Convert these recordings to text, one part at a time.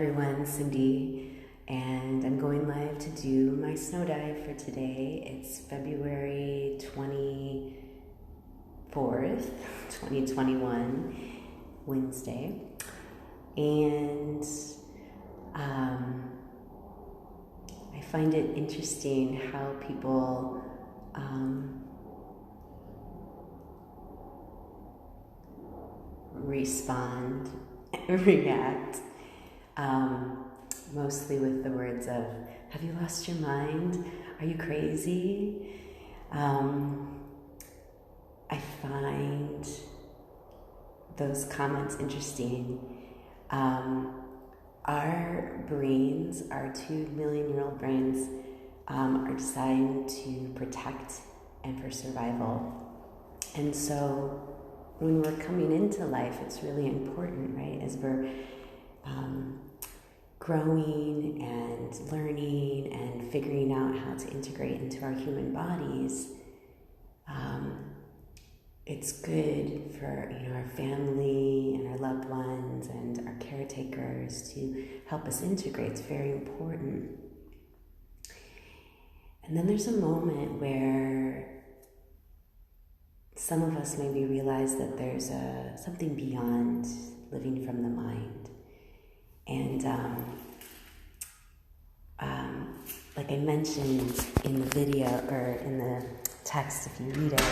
everyone, Cindy, and I'm going live to do my snow dive for today. It's February 24th, 2021, Wednesday, and I find it interesting how people respond and react, mostly with the words of, have you lost your mind? Are you crazy? I find those comments interesting. Our brains, our 2 million-year-old brains, are designed to protect and for survival. And so when we're coming into life, it's really important, right? As we're growing and learning and figuring out how to integrate into our human bodies, it's good for our family and our loved ones and our caretakers to help us integrate. It's very important. And then there's a moment where some of us maybe realize that there's something beyond living from the mind. And like I mentioned in the video, or in the text, if you read it,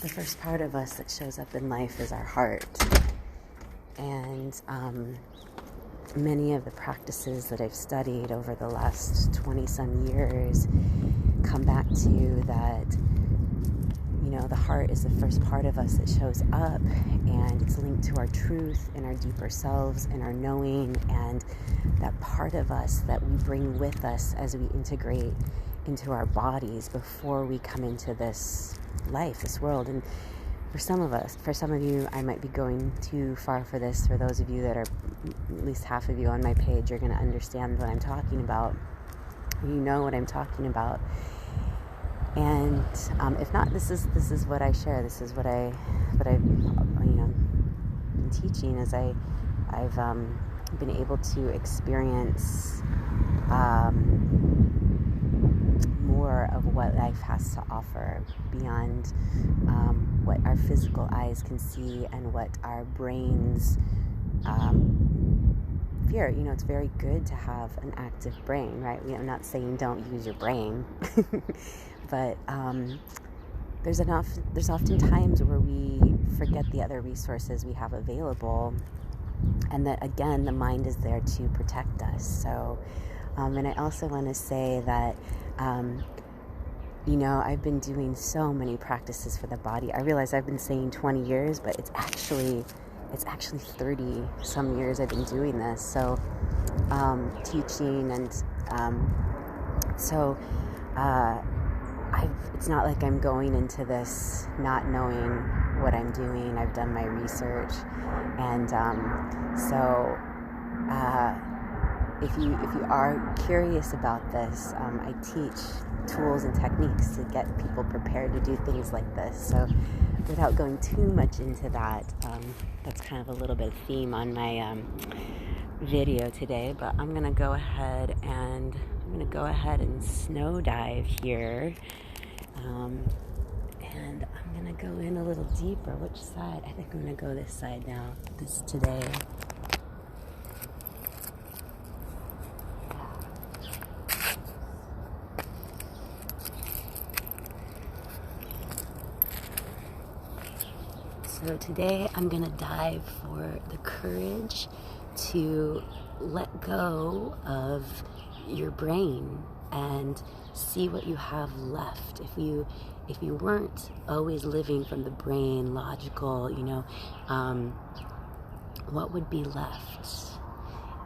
the first part of us that shows up in life is our heart. And many of the practices that I've studied over the last 20-some years come back to that, the heart is the first part of us that shows up, and it's linked to our truth and our deeper selves and our knowing, and that part of us that we bring with us as we integrate into our bodies before we come into this life, this world. And for some of you, I might be going too far for this. For those of you that are, at least half of you on my page, you're going to understand what I'm talking about. You know what I'm talking about. And if not, this is what I share. This is what I've been teaching as I've been able to experience more of what life has to offer beyond what our physical eyes can see and what our brains fear. It's very good to have an active brain, right? I'm not saying don't use your brain, but there's often times where we forget the other resources we have available, and that again, the mind is there to protect us. So, and I also want to say that I've been doing so many practices for the body. I realize I've been saying 20 years, but it's actually 30 some years I've been doing this. So teaching, and it's not like I'm going into this not knowing what I'm doing. I've done my research, and if you are curious about this, I teach tools and techniques to get people prepared to do things like this. So without going too much into that, that's kind of a little bit of theme on my video today. But I'm gonna go ahead and snow dive here, and I'm gonna go in a little deeper. Which side? I think I'm gonna go this side now. This today. So today I'm going to dive for the courage to let go of your brain and see what you have left. If you weren't always living from the brain, logical, what would be left?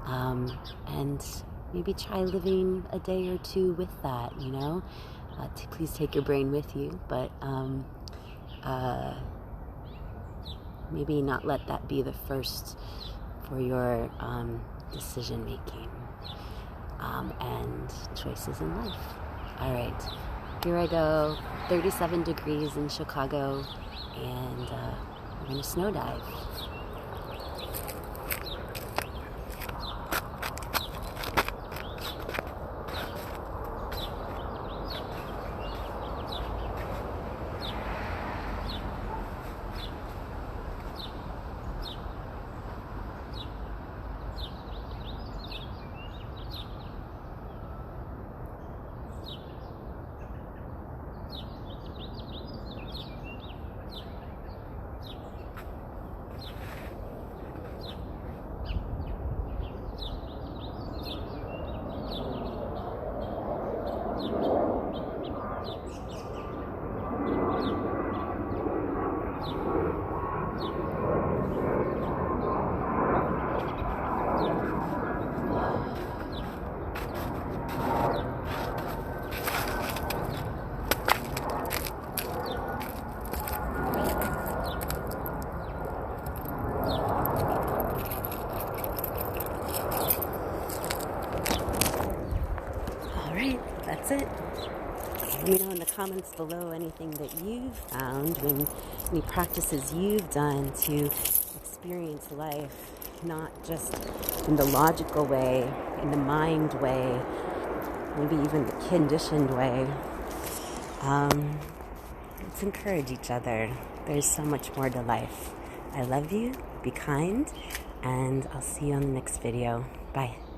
And maybe try living a day or two with that, please take your brain with you, but maybe not let that be the first for your decision making and choices in life. All right, here I go. 37 degrees in Chicago, and we're gonna snow dive. it. Let me know in the comments below anything that you've found, any practices you've done to experience life, not just in the logical way, in the mind way, maybe even the conditioned way. Let's encourage each other. There's so much more to life. I love you. Be kind. And I'll see you on the next video. Bye.